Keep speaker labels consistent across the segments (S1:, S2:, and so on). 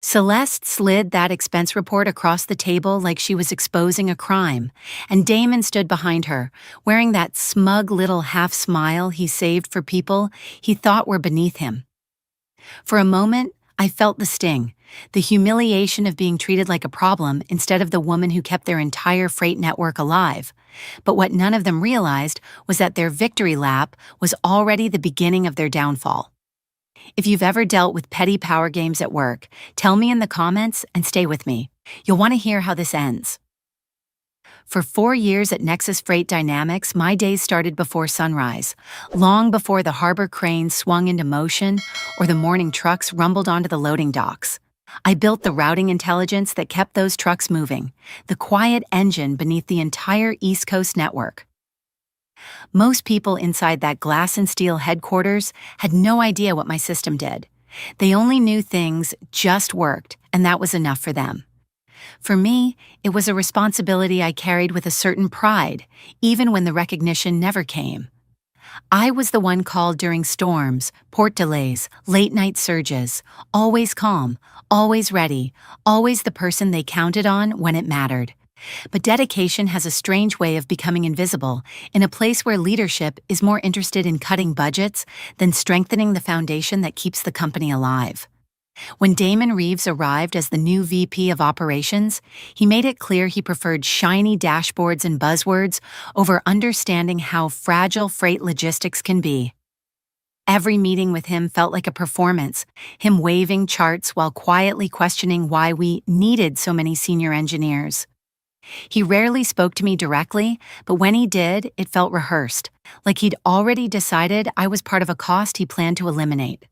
S1: Celeste slid that expense report across the table like she was exposing a crime, and Damon stood behind her, wearing that smug little half smile he saved for people he thought were beneath him. For a moment, I felt the sting, the humiliation of being treated like a problem instead of the woman who kept their entire freight network alive. But what none of them realized was that their victory lap was already the beginning of their downfall. If you've ever dealt with petty power games at work, tell me in the comments and stay with me. You'll want to hear how this ends. For 4 years at Nexus Freight Dynamics, my days started before sunrise, long before the harbor cranes swung into motion or the morning trucks rumbled onto the loading docks. I built the routing intelligence that kept those trucks moving, the quiet engine beneath the entire East Coast network. Most people inside that glass and steel headquarters had no idea what my system did. They only knew things just worked, and that was enough for them. For me, it was a responsibility I carried with a certain pride, even when the recognition never came. I was the one called during storms, port delays, late-night surges, always calm, always ready, always the person they counted on when it mattered. But dedication has a strange way of becoming invisible in a place where leadership is more interested in cutting budgets than strengthening the foundation that keeps the company alive. When Damon Reeves arrived as the new VP of Operations, he made it clear he preferred shiny dashboards and buzzwords over understanding how fragile freight logistics can be. Every meeting with him felt like a performance, him waving charts while quietly questioning why we needed so many senior engineers. He rarely spoke to me directly, but when he did, it felt rehearsed, like he'd already decided I was part of a cost he planned to eliminate.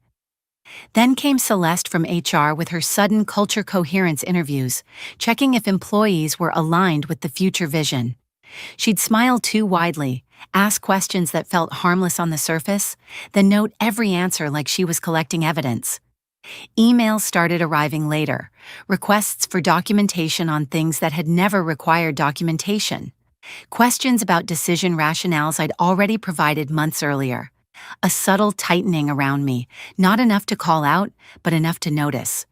S1: Then came Celeste from HR with her sudden culture coherence interviews, checking if employees were aligned with the future vision. She'd smile too widely, ask questions that felt harmless on the surface, then note every answer like she was collecting evidence. Emails started arriving later, requests for documentation on things that had never required documentation, questions about decision rationales I'd already provided months earlier. A subtle tightening around me, not enough to call out, but enough to notice.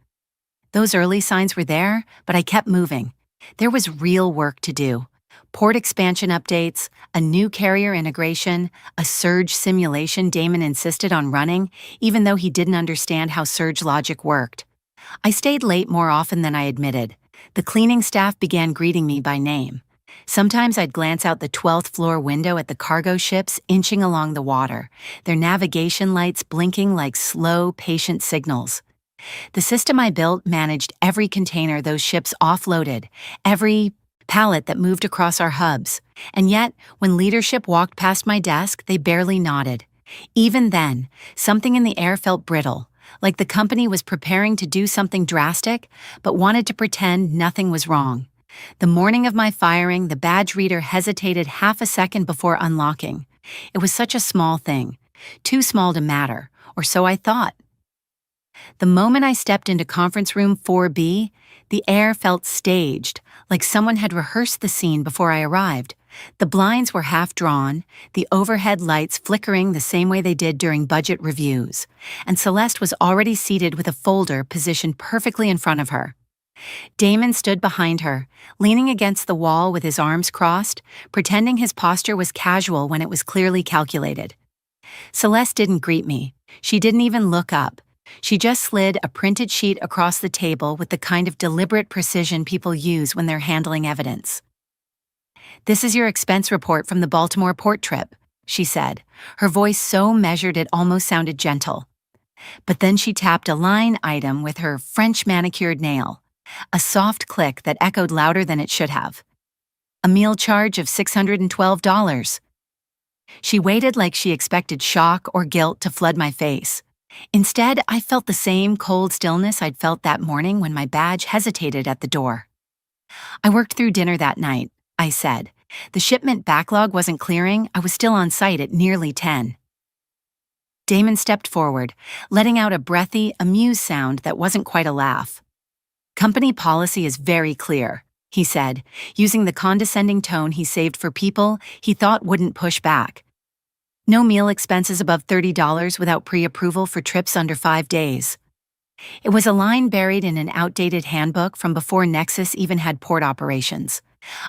S1: Those early signs were there, but I kept moving. There was real work to do. Port expansion updates, a new carrier integration, a surge simulation Damon insisted on running, even though he didn't understand how surge logic worked. I stayed late more often than I admitted. The cleaning staff began greeting me by name. Sometimes I'd glance out the 12th floor window at the cargo ships inching along the water, their navigation lights blinking like slow, patient signals. The system I built managed every container those ships offloaded, every pallet that moved across our hubs, and yet, when leadership walked past my desk, they barely nodded. Even then, something in the air felt brittle, like the company was preparing to do something drastic, but wanted to pretend nothing was wrong. The morning of my firing, the badge reader hesitated half a second before unlocking. It was such a small thing, too small to matter, or so I thought. The moment I stepped into conference room 4B, the air felt staged, like someone had rehearsed the scene before I arrived. The blinds were half drawn, the overhead lights flickering the same way they did during budget reviews, and Celeste was already seated with a folder positioned perfectly in front of her. Damon stood behind her, leaning against the wall with his arms crossed, pretending his posture was casual when it was clearly calculated. Celeste didn't greet me. She didn't even look up. She just slid a printed sheet across the table with the kind of deliberate precision people use when they're handling evidence. "This is your expense report from the Baltimore port trip," she said, her voice so measured it almost sounded gentle. But then she tapped a line item with her French manicured nail, a soft click that echoed louder than it should have. "A meal charge of $612. She waited like she expected shock or guilt to flood my face. Instead, I felt the same cold stillness I'd felt that morning when my badge hesitated at the door. "I worked through dinner that night," I said. "The shipment backlog wasn't clearing. I was still on site at nearly 10. Damon stepped forward, letting out a breathy, amused sound that wasn't quite a laugh. "Company policy is very clear," he said, using the condescending tone he saved for people he thought wouldn't push back. "No meal expenses above $30 without pre-approval for trips under 5 days. It was a line buried in an outdated handbook from before Nexus even had port operations.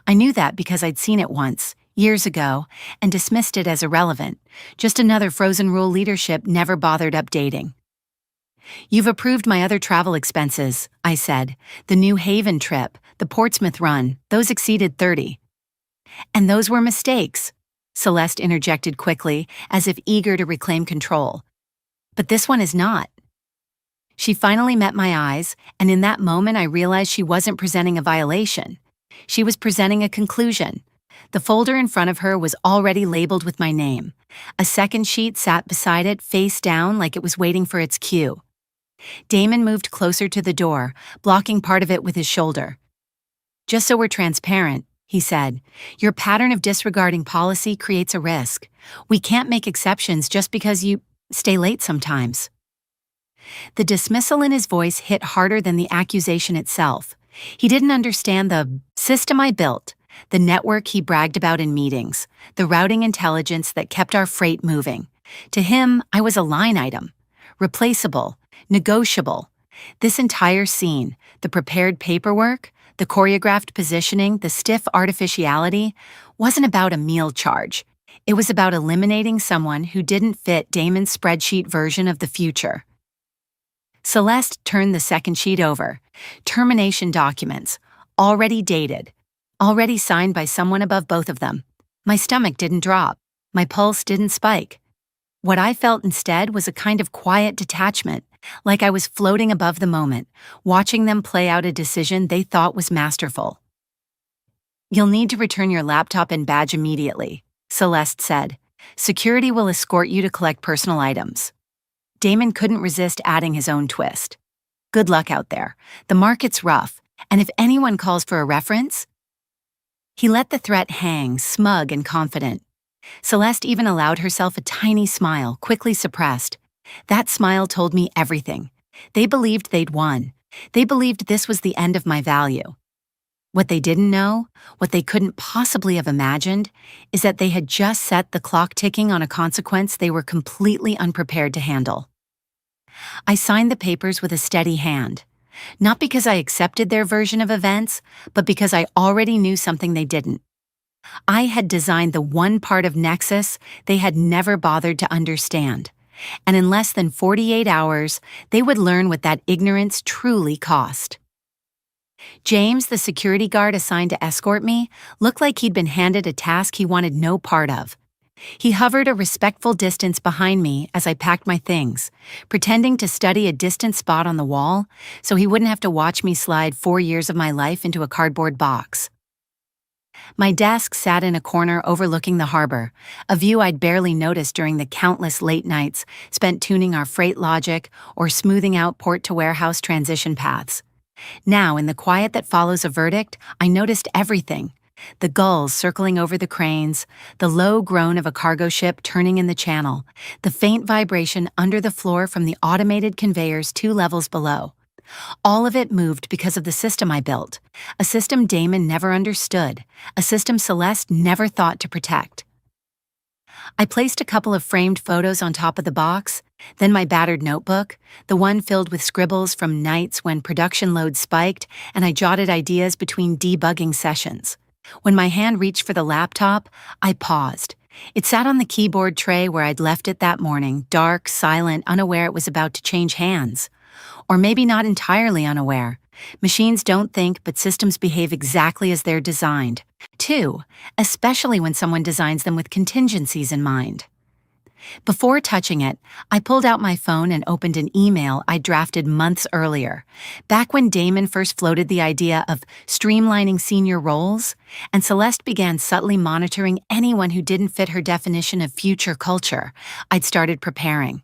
S1: I knew that because I'd seen it once, years ago, and dismissed it as irrelevant, just another frozen rule leadership never bothered updating. "You've approved my other travel expenses," I said. "The New Haven trip, the Portsmouth run, those exceeded 30. "And those were mistakes," Celeste interjected quickly, as if eager to reclaim control. "But this one is not." She finally met my eyes, and in that moment I realized she wasn't presenting a violation. She was presenting a conclusion. The folder in front of her was already labeled with my name. A second sheet sat beside it, face down, like it was waiting for its cue. Damon moved closer to the door, blocking part of it with his shoulder. "Just so we're transparent," he said, "your pattern of disregarding policy creates a risk. We can't make exceptions just because you stay late sometimes." The dismissal in his voice hit harder than the accusation itself. He didn't understand the system I built, the network he bragged about in meetings, the routing intelligence that kept our freight moving. To him, I was a line item, replaceable, negotiable. This entire scene, the prepared paperwork, the choreographed positioning, the stiff artificiality, wasn't about a meal charge. It was about eliminating someone who didn't fit Damon's spreadsheet version of the future. Celeste turned the second sheet over. Termination documents, already dated, already signed by someone above both of them. My stomach didn't drop. My pulse didn't spike. What I felt instead was a kind of quiet detachment, like I was floating above the moment, watching them play out a decision they thought was masterful. "You'll need to return your laptop and badge immediately," Celeste said. "Security will escort you to collect personal items." Damon couldn't resist adding his own twist. "Good luck out there. The market's rough, and if anyone calls for a reference..." He let the threat hang, smug and confident. Celeste even allowed herself a tiny smile, quickly suppressed. That smile told me everything. They believed they'd won. They believed this was the end of my value. What they didn't know, what they couldn't possibly have imagined, is that they had just set the clock ticking on a consequence they were completely unprepared to handle. I signed the papers with a steady hand, not because I accepted their version of events, but because I already knew something they didn't. I had designed the one part of Nexus they had never bothered to understand, and in less than 48 hours, they would learn what that ignorance truly cost. James, the security guard assigned to escort me, looked like he'd been handed a task he wanted no part of. He hovered a respectful distance behind me as I packed my things, pretending to study a distant spot on the wall so he wouldn't have to watch me slide 4 years of my life into a cardboard box. My desk sat in a corner overlooking the harbor, a view I'd barely noticed during the countless late nights spent tuning our freight logic or smoothing out port-to-warehouse transition paths. Now, in the quiet that follows a verdict, I noticed everything. The gulls circling over the cranes, the low groan of a cargo ship turning in the channel, the faint vibration under the floor from the automated conveyors 2 levels below. All of it moved because of the system I built, a system Damon never understood, a system Celeste never thought to protect. I placed a couple of framed photos on top of the box, then my battered notebook, the one filled with scribbles from nights when production load spiked and I jotted ideas between debugging sessions. When my hand reached for the laptop, I paused. It sat on the keyboard tray where I'd left it that morning, dark, silent, unaware it was about to change hands. Or maybe not entirely unaware. Machines don't think, but systems behave exactly as they're designed. Too, especially when someone designs them with contingencies in mind. Before touching it, I pulled out my phone and opened an email I'd drafted months earlier, back when Damon first floated the idea of streamlining senior roles, and Celeste began subtly monitoring anyone who didn't fit her definition of future culture. I'd started preparing.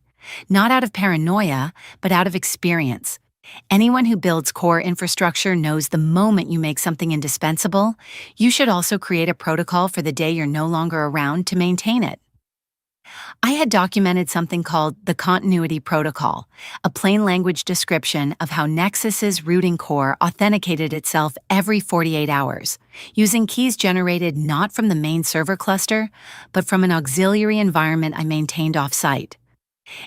S1: Not out of paranoia, but out of experience. Anyone who builds core infrastructure knows the moment you make something indispensable, you should also create a protocol for the day you're no longer around to maintain it. I had documented something called the Continuity Protocol, a plain language description of how Nexus's routing core authenticated itself every 48 hours, using keys generated not from the main server cluster, but from an auxiliary environment I maintained off-site.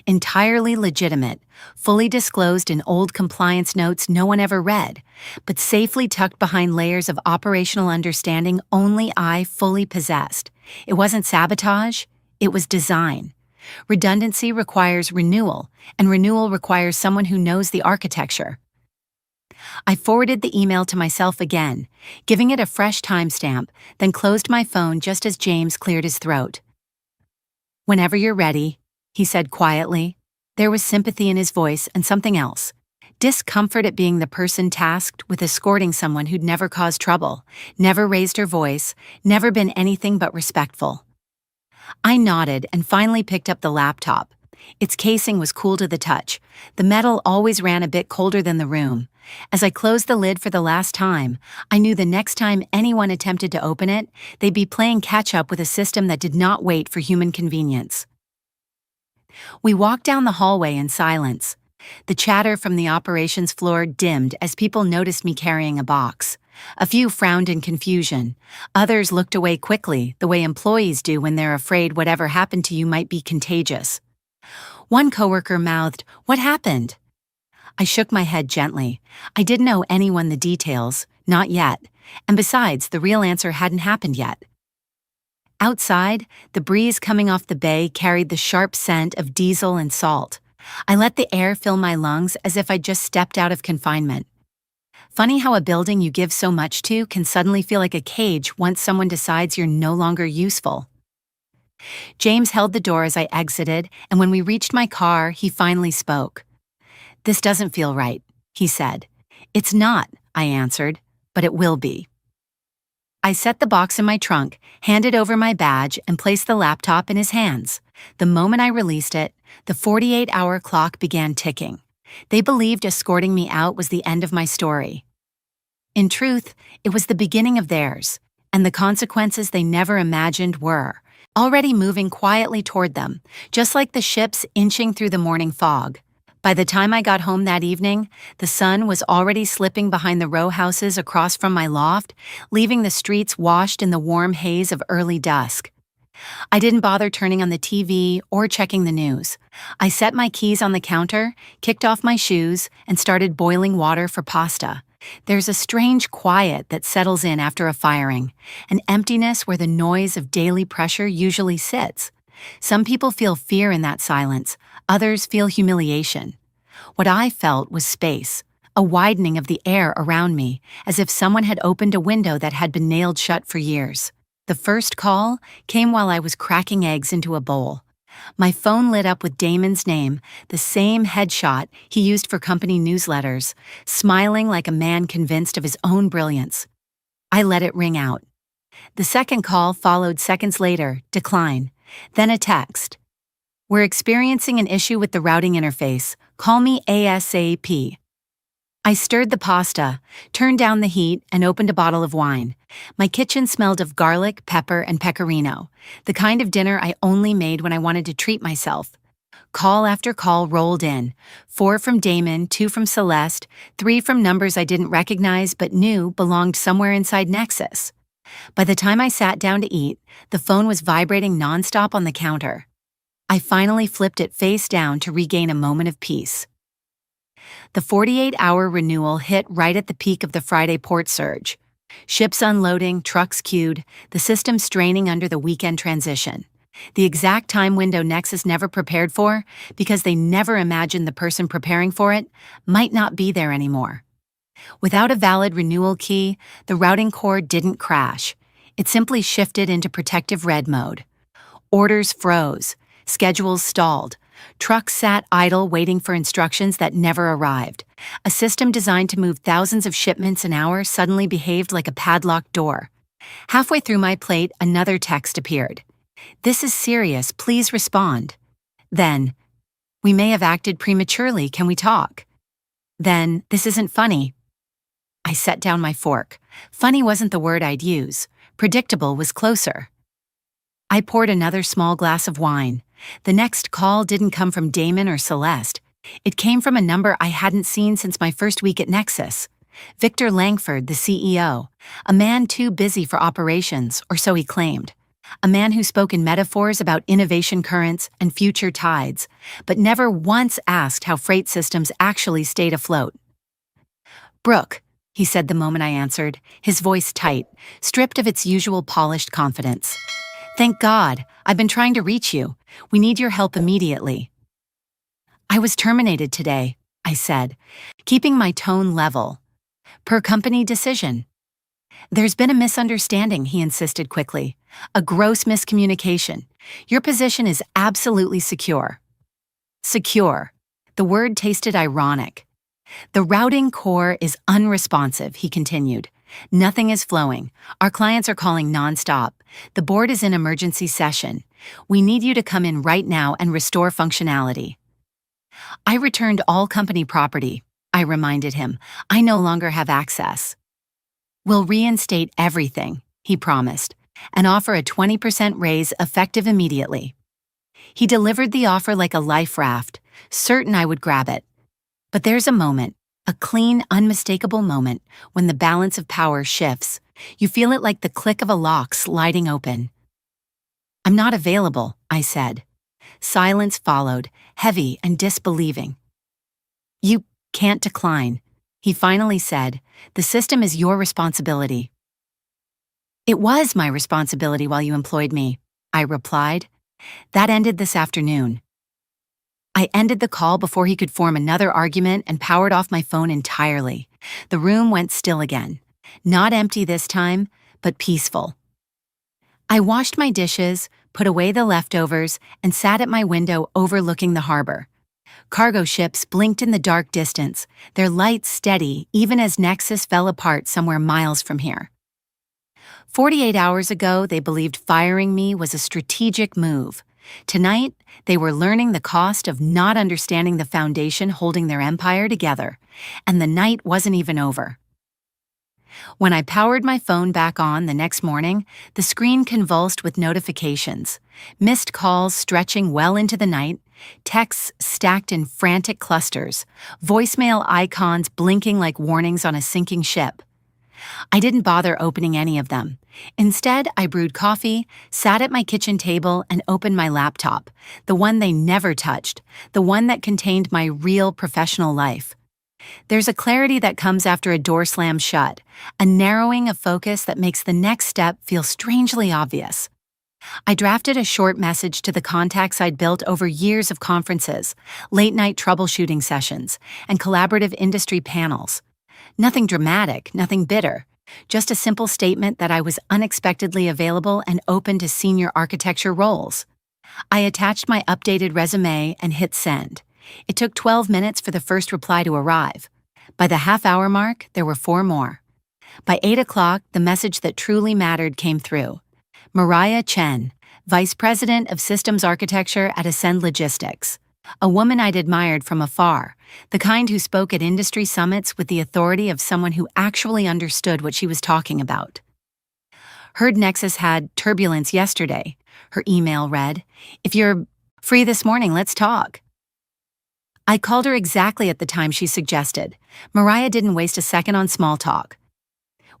S1: Entirely legitimate, fully disclosed in old compliance notes no one ever read, but safely tucked behind layers of operational understanding only I fully possessed. It wasn't sabotage, it was design. Redundancy requires renewal, and renewal requires someone who knows the architecture. I forwarded the email to myself again, giving it a fresh timestamp, then closed my phone just as James cleared his throat. "Whenever you're ready," he said quietly. There was sympathy in his voice and something else. Discomfort at being the person tasked with escorting someone who'd never caused trouble, never raised her voice, never been anything but respectful. I nodded and finally picked up the laptop. Its casing was cool to the touch. The metal always ran a bit colder than the room. As I closed the lid for the last time, I knew the next time anyone attempted to open it, they'd be playing catch-up with a system that did not wait for human convenience. We walked down the hallway in silence. The chatter from the operations floor dimmed as people noticed me carrying a box. A few frowned in confusion. Others looked away quickly, the way employees do when they're afraid whatever happened to you might be contagious. One coworker mouthed, "What happened?" I shook my head gently. I didn't owe anyone the details, not yet, and besides, the real answer hadn't happened yet. Outside, the breeze coming off the bay carried the sharp scent of diesel and salt. I let the air fill my lungs as if I'd just stepped out of confinement. Funny how a building you give so much to can suddenly feel like a cage once someone decides you're no longer useful. James held the door as I exited, and when we reached my car, he finally spoke. "This doesn't feel right," he said. "It's not," I answered, "but it will be." I set the box in my trunk, handed over my badge, and placed the laptop in his hands. The moment I released it, the 48-hour clock began ticking. They believed escorting me out was the end of my story. In truth, it was the beginning of theirs, and the consequences they never imagined were already moving quietly toward them, just like the ships inching through the morning fog. By the time I got home that evening, the sun was already slipping behind the row houses across from my loft, leaving the streets washed in the warm haze of early dusk. I didn't bother turning on the TV or checking the news. I set my keys on the counter, kicked off my shoes, and started boiling water for pasta. There's a strange quiet that settles in after a firing, an emptiness where the noise of daily pressure usually sits. Some people feel fear in that silence, others feel humiliation. What I felt was space, a widening of the air around me, as if someone had opened a window that had been nailed shut for years. The first call came while I was cracking eggs into a bowl. My phone lit up with Damon's name, the same headshot he used for company newsletters, smiling like a man convinced of his own brilliance. I let it ring out. The second call followed seconds later, decline. Then a text. "We're experiencing an issue with the routing interface. Call me ASAP." I stirred the pasta, turned down the heat, and opened a bottle of wine. My kitchen smelled of garlic, pepper, and pecorino, the kind of dinner I only made when I wanted to treat myself. Call after call rolled in. 4 from Damon, 2 from Celeste, 3 from numbers I didn't recognize but knew belonged somewhere inside Nexus. By the time I sat down to eat, the phone was vibrating nonstop on the counter. I finally flipped it face down to regain a moment of peace. The 48-hour renewal hit right at the peak of the Friday port surge. Ships unloading, trucks queued, the system straining under the weekend transition. The exact time window Nexus never prepared for, because they never imagined the person preparing for it, might not be there anymore. Without a valid renewal key, the routing core didn't crash. It simply shifted into protective red mode. Orders froze. Schedules stalled. Trucks sat idle waiting for instructions that never arrived. A system designed to move thousands of shipments an hour suddenly behaved like a padlocked door. Halfway through my plate, another text appeared. "This is serious, please respond." Then, "We may have acted prematurely, can we talk?" Then, "This isn't funny." I set down my fork. Funny wasn't the word I'd use. Predictable was closer. I poured another small glass of wine. The next call didn't come from Damon or Celeste. It came from a number I hadn't seen since my first week at Nexus. Victor Langford, the CEO, a man too busy for operations, or so he claimed. A man who spoke in metaphors about innovation currents and future tides, but never once asked how freight systems actually stayed afloat. "Brooke," he said the moment I answered, his voice tight, stripped of its usual polished confidence. "Thank God, I've been trying to reach you. We need your help immediately." "I was terminated today," I said, keeping my tone level. "Per company decision." "There's been a misunderstanding," he insisted quickly. "A gross miscommunication. Your position is absolutely secure." Secure. The word tasted ironic. "The routing core is unresponsive," he continued. "Nothing is flowing. Our clients are calling nonstop. The board is in emergency session. We need you to come in right now and restore functionality." "I returned all company property," I reminded him. "I no longer have access." "We'll reinstate everything," he promised, "and offer a 20% raise effective immediately." He delivered the offer like a life raft, certain I would grab it. But there's a moment, a clean, unmistakable moment, when the balance of power shifts. You feel it like the click of a lock sliding open. "I'm not available," I said. Silence followed, heavy and disbelieving. "You can't decline," he finally said. "The system is your responsibility." "It was my responsibility while you employed me," I replied. "That ended this afternoon." I ended the call before he could form another argument and powered off my phone entirely. The room went still again. Not empty this time, but peaceful. I washed my dishes, put away the leftovers, and sat at my window overlooking the harbor. Cargo ships blinked in the dark distance, their lights steady even as Nexus fell apart somewhere miles from here. 48 hours ago, they believed firing me was a strategic move. Tonight, they were learning the cost of not understanding the foundation holding their empire together, and the night wasn't even over. When I powered my phone back on the next morning, the screen convulsed with notifications, missed calls stretching well into the night, texts stacked in frantic clusters, voicemail icons blinking like warnings on a sinking ship. I didn't bother opening any of them. Instead, I brewed coffee, sat at my kitchen table, and opened my laptop, the one they never touched, the one that contained my real professional life. There's a clarity that comes after a door slams shut, a narrowing of focus that makes the next step feel strangely obvious. I drafted a short message to the contacts I'd built over years of conferences, late-night troubleshooting sessions, and collaborative industry panels. Nothing dramatic, nothing bitter, just a simple statement that I was unexpectedly available and open to senior architecture roles. I attached my updated resume and hit send. It took 12 minutes for the first reply to arrive. By the half-hour mark, there were 4 more. By 8 o'clock, the message that truly mattered came through. Mariah Chen, Vice President of Systems Architecture at Ascend Logistics. A woman I'd admired from afar, the kind who spoke at industry summits with the authority of someone who actually understood what she was talking about. "Heard Nexus had turbulence yesterday," her email read. "If you're free this morning, let's talk." I called her exactly at the time she suggested. Mariah didn't waste a second on small talk.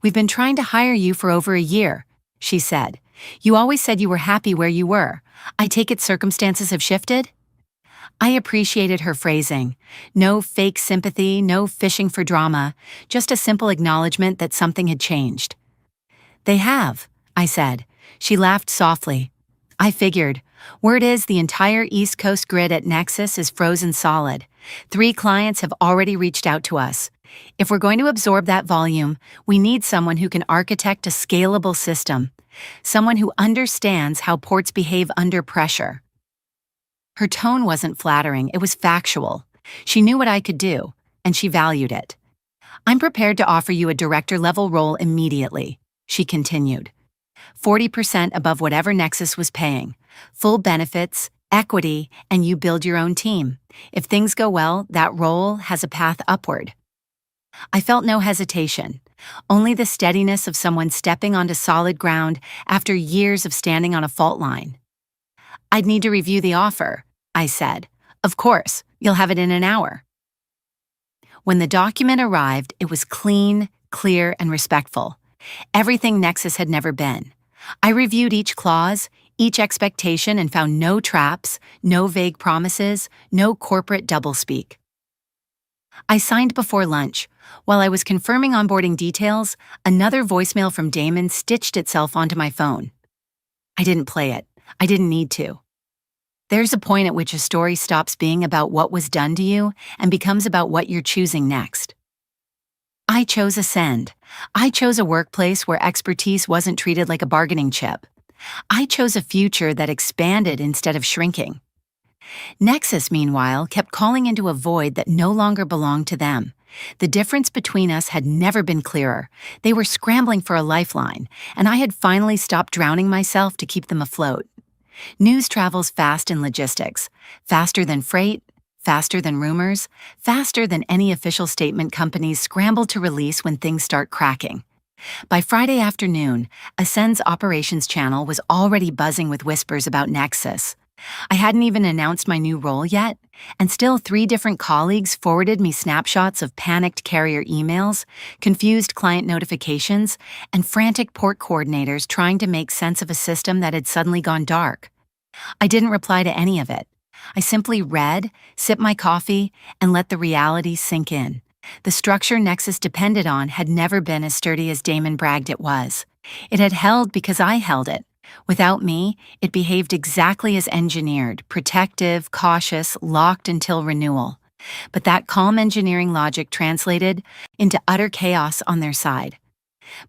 S1: "We've been trying to hire you for over a year," she said. "You always said you were happy where you were. I take it circumstances have shifted?" I appreciated her phrasing. No fake sympathy, no fishing for drama, just a simple acknowledgement that something had changed. "They have," I said. She laughed softly. "I figured. Word is the entire East Coast grid at Nexus is frozen solid. 3 clients have already reached out to us. If we're going to absorb that volume, we need someone who can architect a scalable system, someone who understands how ports behave under pressure." Her tone wasn't flattering, it was factual. She knew what I could do, and she valued it. "I'm prepared to offer you a director-level role immediately," she continued. 40% above whatever Nexus was paying. Full benefits, equity, and you build your own team. If things go well, that role has a path upward. I felt no hesitation, only the steadiness of someone stepping onto solid ground after years of standing on a fault line. "I'd need to review the offer," I said. "Of course, you'll have it in an hour." When the document arrived, it was clean, clear, and respectful. Everything Nexus had never been. I reviewed each clause, each expectation, and found no traps, no vague promises, no corporate doublespeak. I signed before lunch. While I was confirming onboarding details, another voicemail from Damon stitched itself onto my phone. I didn't play it. I didn't need to. There's a point at which a story stops being about what was done to you and becomes about what you're choosing next. I chose Ascend. I chose a workplace where expertise wasn't treated like a bargaining chip. I chose a future that expanded instead of shrinking. Nexus, meanwhile, kept calling into a void that no longer belonged to them. The difference between us had never been clearer. They were scrambling for a lifeline, and I had finally stopped drowning myself to keep them afloat. News travels fast in logistics, faster than freight, faster than rumors, faster than any official statement companies scramble to release when things start cracking. By Friday afternoon, Ascend's operations channel was already buzzing with whispers about Nexus. I hadn't even announced my new role yet, and still 3 different colleagues forwarded me snapshots of panicked carrier emails, confused client notifications, and frantic port coordinators trying to make sense of a system that had suddenly gone dark. I didn't reply to any of it. I simply read, sipped my coffee, and let the reality sink in. The structure Nexus depended on had never been as sturdy as Damon bragged it was. It had held because I held it. Without me, it behaved exactly as engineered, protective, cautious, locked until renewal. But that calm engineering logic translated into utter chaos on their side.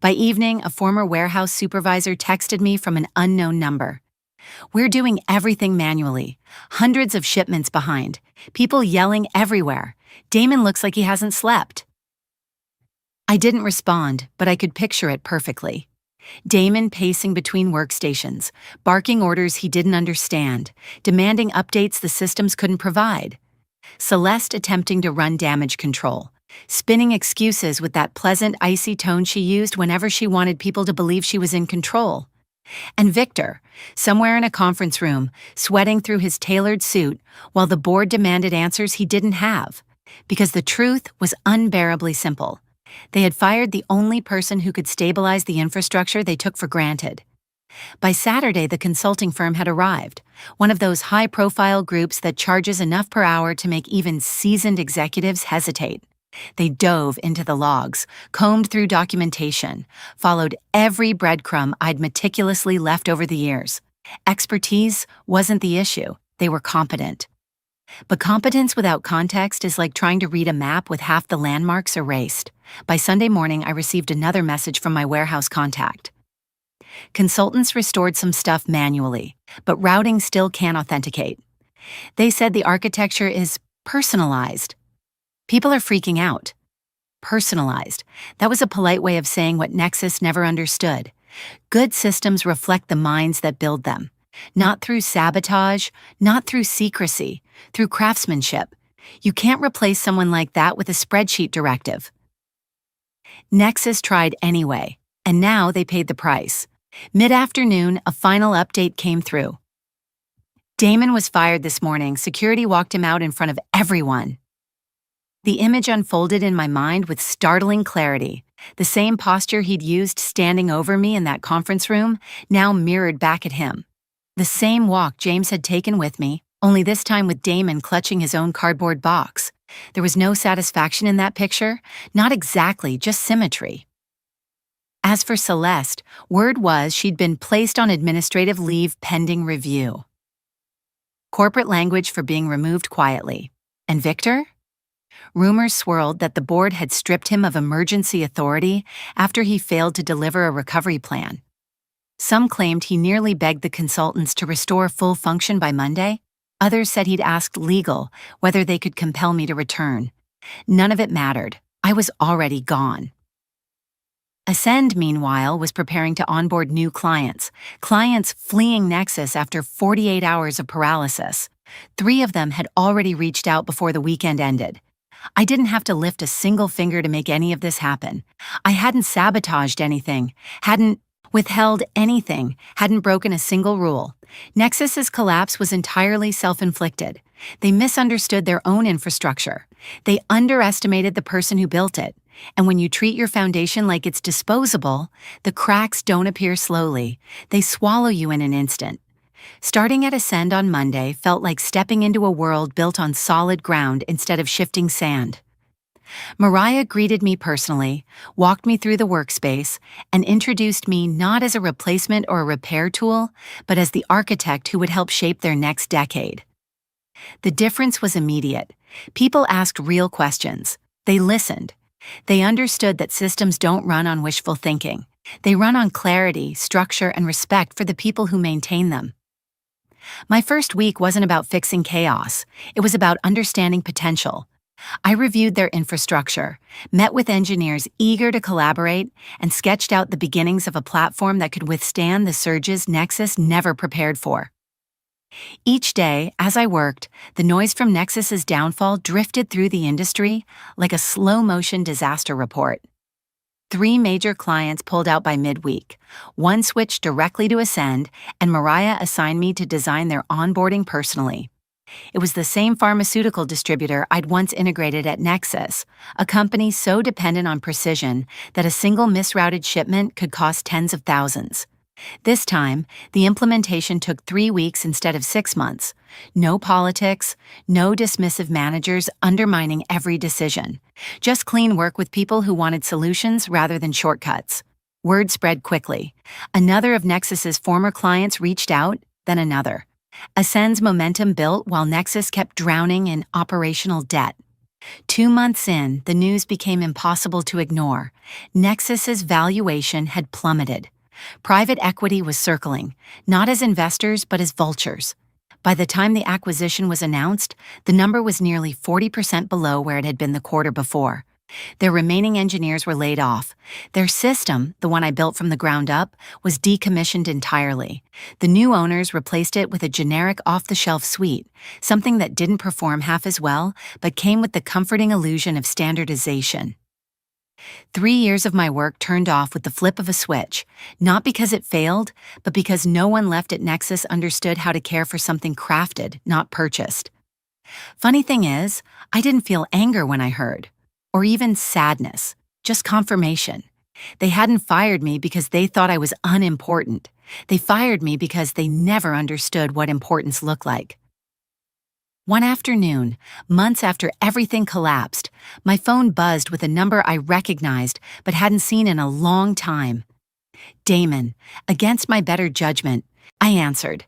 S1: By evening, a former warehouse supervisor texted me from an unknown number. "We're doing everything manually. Hundreds of shipments behind. People yelling everywhere. Damon looks like he hasn't slept." I didn't respond, but I could picture it perfectly. Damon pacing between workstations, barking orders he didn't understand, demanding updates the systems couldn't provide. Celeste attempting to run damage control, spinning excuses with that pleasant, icy tone she used whenever she wanted people to believe she was in control. And Victor, somewhere in a conference room, sweating through his tailored suit while the board demanded answers he didn't have, because the truth was unbearably simple. They had fired the only person who could stabilize the infrastructure they took for granted. By Saturday, the consulting firm had arrived, one of those high-profile groups that charges enough per hour to make even seasoned executives hesitate. They dove into the logs, combed through documentation, followed every breadcrumb I'd meticulously left over the years. Expertise wasn't the issue. They were competent. But competence without context is like trying to read a map with half the landmarks erased. By Sunday morning, I received another message from my warehouse contact. Consultants restored some stuff manually, but routing still can't authenticate. They said the architecture is personalized. People are freaking out. Personalized. That was a polite way of saying what Nexus never understood. Good systems reflect the minds that build them. Not through sabotage, not through secrecy, through craftsmanship. You can't replace someone like that with a spreadsheet directive. Nexus tried anyway, and now they paid the price. Mid-afternoon, a final update came through. Damon was fired this morning. Security walked him out in front of everyone. The image unfolded in my mind with startling clarity. The same posture he'd used standing over me in that conference room now mirrored back at him. The same walk James had taken with me, only this time with Damon clutching his own cardboard box. There was no satisfaction in that picture, not exactly, just symmetry. As for Celeste, word was she'd been placed on administrative leave pending review. Corporate language for being removed quietly. And Victor? Rumors swirled that the board had stripped him of emergency authority after he failed to deliver a recovery plan. Some claimed he nearly begged the consultants to restore full function by Monday. Others said he'd asked legal whether they could compel me to return. None of it mattered. I was already gone. Ascend, meanwhile, was preparing to onboard new clients fleeing Nexus after 48 hours of paralysis. 3 of them had already reached out before the weekend ended. I didn't have to lift a single finger to make any of this happen. I hadn't sabotaged anything, hadn't withheld anything, hadn't broken a single rule. Nexus's collapse was entirely self-inflicted. They misunderstood their own infrastructure. They underestimated the person who built it. And when you treat your foundation like it's disposable, the cracks don't appear slowly. They swallow you in an instant. Starting at Ascend on Monday felt like stepping into a world built on solid ground instead of shifting sand. Mariah greeted me personally, walked me through the workspace, and introduced me not as a replacement or a repair tool, but as the architect who would help shape their next decade. The difference was immediate. People asked real questions. They listened. They understood that systems don't run on wishful thinking. They run on clarity, structure, and respect for the people who maintain them. My first week wasn't about fixing chaos. It was about understanding potential. I reviewed their infrastructure, met with engineers eager to collaborate, and sketched out the beginnings of a platform that could withstand the surges Nexus never prepared for. Each day, as I worked, the noise from Nexus's downfall drifted through the industry like a slow-motion disaster report. 3 major clients pulled out by midweek. 1 switched directly to Ascend, and Mariah assigned me to design their onboarding personally. It was the same pharmaceutical distributor I'd once integrated at Nexus, a company so dependent on precision that a single misrouted shipment could cost tens of thousands. This time, the implementation took 3 weeks instead of 6 months. No politics, no dismissive managers undermining every decision. Just clean work with people who wanted solutions rather than shortcuts. Word spread quickly. Another of Nexus's former clients reached out, then another. Ascend's momentum built while Nexus kept drowning in operational debt. 2 months in, the news became impossible to ignore. Nexus's valuation had plummeted. Private equity was circling, not as investors but as vultures. By the time the acquisition was announced, the number was nearly 40% below where it had been the quarter before. Their remaining engineers were laid off. Their system, the one I built from the ground up, was decommissioned entirely. The new owners replaced it with a generic off-the-shelf suite, something that didn't perform half as well, but came with the comforting illusion of standardization. 3 years of my work turned off with the flip of a switch, not because it failed, but because no one left at Nexus understood how to care for something crafted, not purchased. Funny thing is, I didn't feel anger when I heard. Or even sadness, just confirmation. They hadn't fired me because they thought I was unimportant. They fired me because they never understood what importance looked like. One afternoon, months after everything collapsed, my phone buzzed with a number I recognized but hadn't seen in a long time. Damon, against my better judgment, I answered.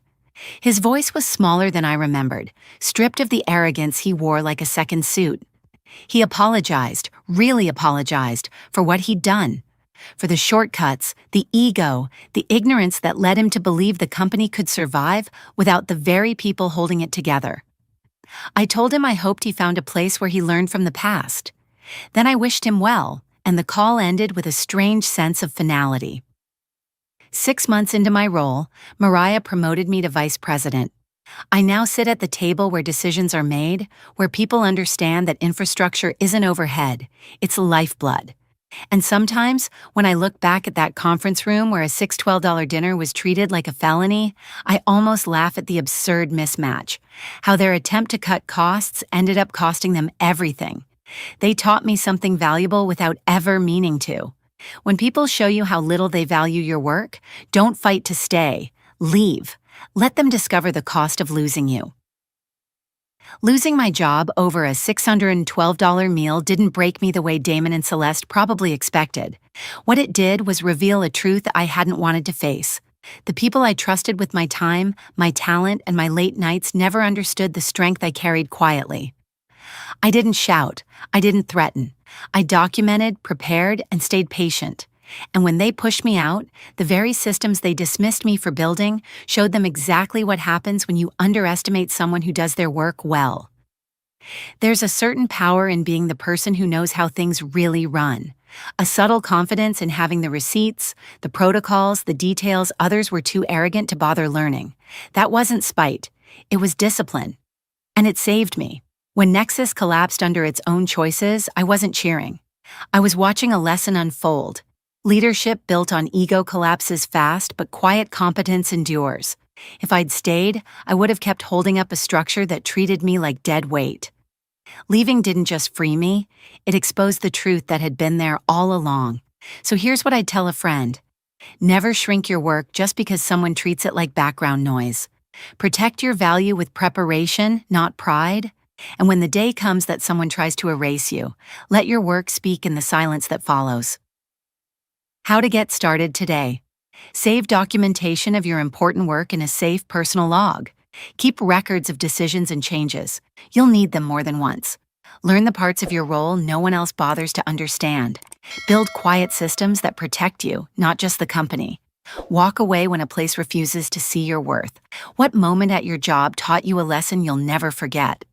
S1: His voice was smaller than I remembered, stripped of the arrogance he wore like a second suit. He apologized, really apologized, for what he'd done. For the shortcuts, the ego, the ignorance that led him to believe the company could survive without the very people holding it together. I told him I hoped he found a place where he learned from the past. Then I wished him well, and the call ended with a strange sense of finality. 6 months into my role, Mariah promoted me to vice president. I now sit at the table where decisions are made, where people understand that infrastructure isn't overhead, it's lifeblood. And sometimes, when I look back at that conference room where a $612 dinner was treated like a felony, I almost laugh at the absurd mismatch, how their attempt to cut costs ended up costing them everything. They taught me something valuable without ever meaning to. When people show you how little they value your work, don't fight to stay. Leave. Let them discover the cost of losing you. Losing my job over a $612 meal didn't break me the way Damon and Celeste probably expected. What it did was reveal a truth I hadn't wanted to face. The people I trusted with my time, my talent, and my late nights never understood the strength I carried quietly. I didn't shout. I didn't threaten. I documented, prepared, and stayed patient. And when they pushed me out, the very systems they dismissed me for building showed them exactly what happens when you underestimate someone who does their work well. There's a certain power in being the person who knows how things really run. A subtle confidence in having the receipts, the protocols, the details others were too arrogant to bother learning. That wasn't spite. It was discipline. And it saved me. When Nexus collapsed under its own choices, I wasn't cheering. I was watching a lesson unfold. Leadership built on ego collapses fast, but quiet competence endures. If I'd stayed, I would have kept holding up a structure that treated me like dead weight. Leaving didn't just free me, it exposed the truth that had been there all along. So here's what I'd tell a friend. Never shrink your work just because someone treats it like background noise. Protect your value with preparation, not pride. And when the day comes that someone tries to erase you, let your work speak in the silence that follows. How to get started today. Save documentation of your important work in a safe personal log. Keep records of decisions and changes. You'll need them more than once. Learn the parts of your role no one else bothers to understand. Build quiet systems that protect you, not just the company. Walk away when a place refuses to see your worth. What moment at your job taught you a lesson you'll never forget?